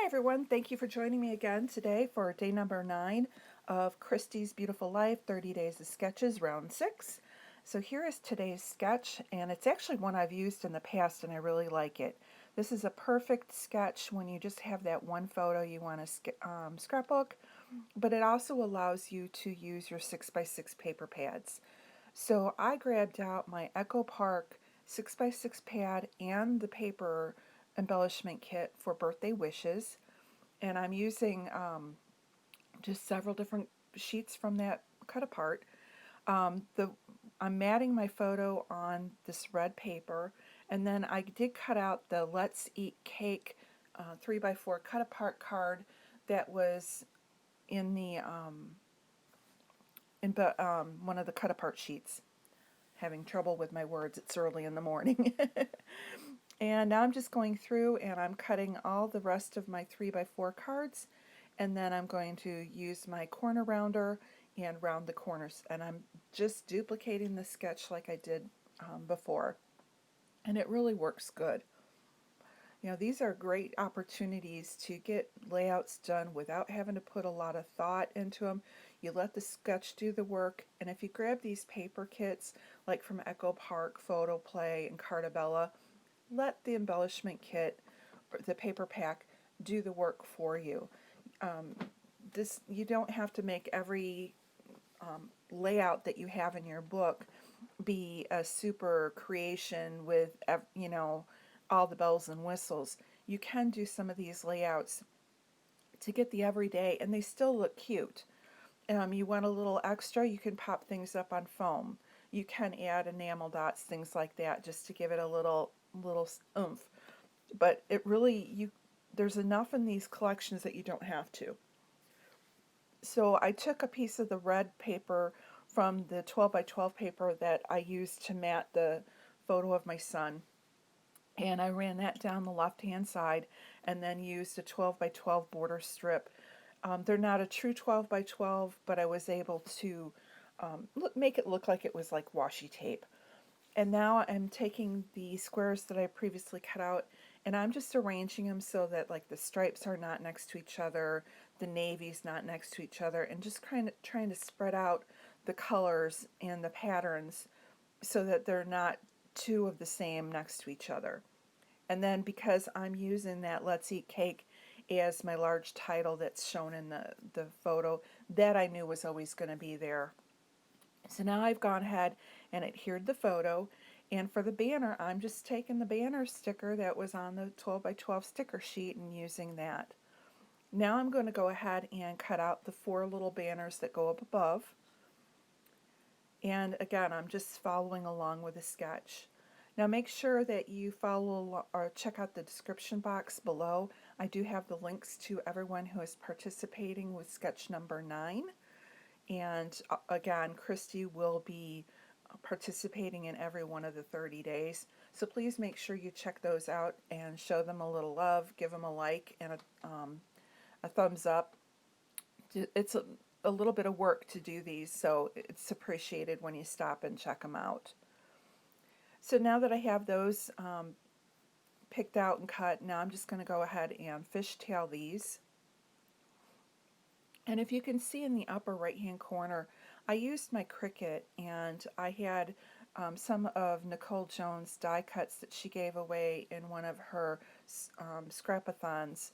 everyone, thank you for joining me again today for day number 9 of Christy's Beautiful Life 30 Days of Sketches, round 6. So here is today's sketch, and it's actually one I've used in the past and I really like it. This is a perfect sketch when you just have that one photo you want to scrapbook, but it also allows you to use your 6x6 paper pads. So I grabbed out my Echo Park 6x6 pad and the paper embellishment kit for birthday wishes, and I'm using just several different sheets from that cut apart. I'm matting my photo on this red paper, and then I did cut out the Let's Eat Cake 3x4 cut apart card that was in the one of the cut apart sheets. Having trouble with my words, it's early in the morning. And now I'm just going through and I'm cutting all the rest of my 3x4 cards, and then I'm going to use my corner rounder and round the corners, and I'm just duplicating the sketch like I did before, and it really works good. You know, these are great opportunities to get layouts done without having to put a lot of thought into them. You let the sketch do the work, and if you grab these paper kits like from Echo Park, Photo Play, and Cartabella, let the embellishment kit, or the paper pack, do the work for you. You don't have to make every layout that you have in your book be a super creation with all the bells and whistles. You can do some of these layouts to get the everyday, and they still look cute. You want a little extra, you can pop things up on foam. You can add enamel dots, things like that, just to give it a little oomph. But it really, there's enough in these collections that you don't have to. So I took a piece of the red paper from the 12 by 12 paper that I used to mat the photo of my son, and I ran that down the left hand side and then used a 12 by 12 border strip. They're not a true 12 by 12, but I was able to make it look like it was like washi tape. And now I'm taking the squares that I previously cut out, and I'm just arranging them so that like the stripes are not next to each other, the navy's not next to each other, and just kind of trying to spread out the colors and the patterns so that they're not two of the same next to each other. And then because I'm using that Let's Eat Cake as my large title that's shown in the photo, that I knew was always going to be there. So now I've gone ahead and adhered the photo, and for the banner I'm just taking the banner sticker that was on the 12 by 12 sticker sheet and using that. Now I'm going to go ahead and cut out the 4 little banners that go up above, and again I'm just following along with the sketch. Now make sure that you follow or check out the description box below. I do have the links to everyone who is participating with sketch number 9. And again, Christy will be participating in every one of the 30 days. So please make sure you check those out and show them a little love, give them a like and a thumbs up. It's a little bit of work to do these, so it's appreciated when you stop and check them out. So now that I have those picked out and cut, now I'm just going to go ahead and fishtail these. And if you can see in the upper right hand corner, I used my Cricut, and I had some of Nicole Jones die cuts that she gave away in one of her scrapathons,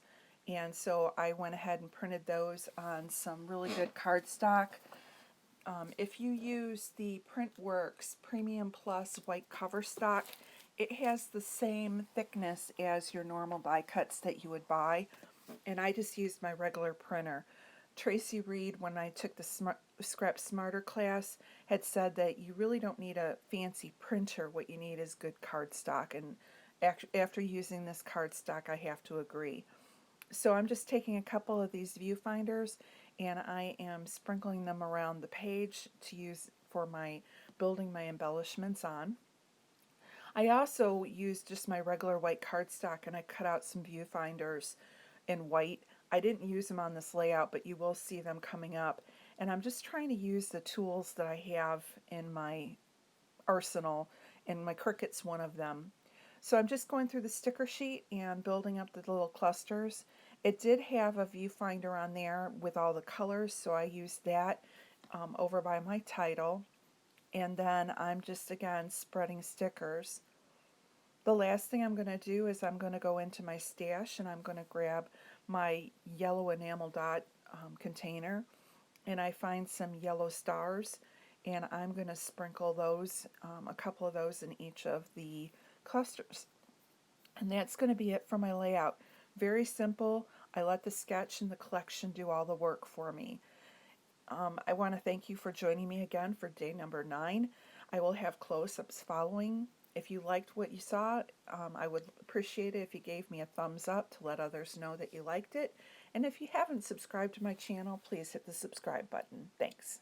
and so I went ahead and printed those on some really good cardstock. If you use the Printworks Premium Plus white cover stock, it has the same thickness as your normal die cuts that you would buy, and I just used my regular printer. Tracy Reed, when I took the Scrap Smarter class, had said that you really don't need a fancy printer. What you need is good cardstock, and after using this cardstock, I have to agree. So I'm just taking a couple of these viewfinders, and I am sprinkling them around the page to use for my building my embellishments on. I also used just my regular white cardstock, and I cut out some viewfinders in white. I didn't use them on this layout, but you will see them coming up. And I'm just trying to use the tools that I have in my arsenal, and my Cricut's one of them. So I'm just going through the sticker sheet and building up the little clusters. It did have a viewfinder on there with all the colors, so I used that over by my title. And then I'm just, again, spreading stickers. The last thing I'm going to do is I'm going to go into my stash and I'm going to grab my yellow enamel dot container, and I find some yellow stars, and I'm going to sprinkle those, a couple of those in each of the clusters. And that's going to be it for my layout. Very simple. I let the sketch and the collection do all the work for me. I want to thank you for joining me again for day number 9. I will have close-ups following. If you liked what you saw, I would appreciate it if you gave me a thumbs up to let others know that you liked it. And if you haven't subscribed to my channel, please hit the subscribe button. Thanks.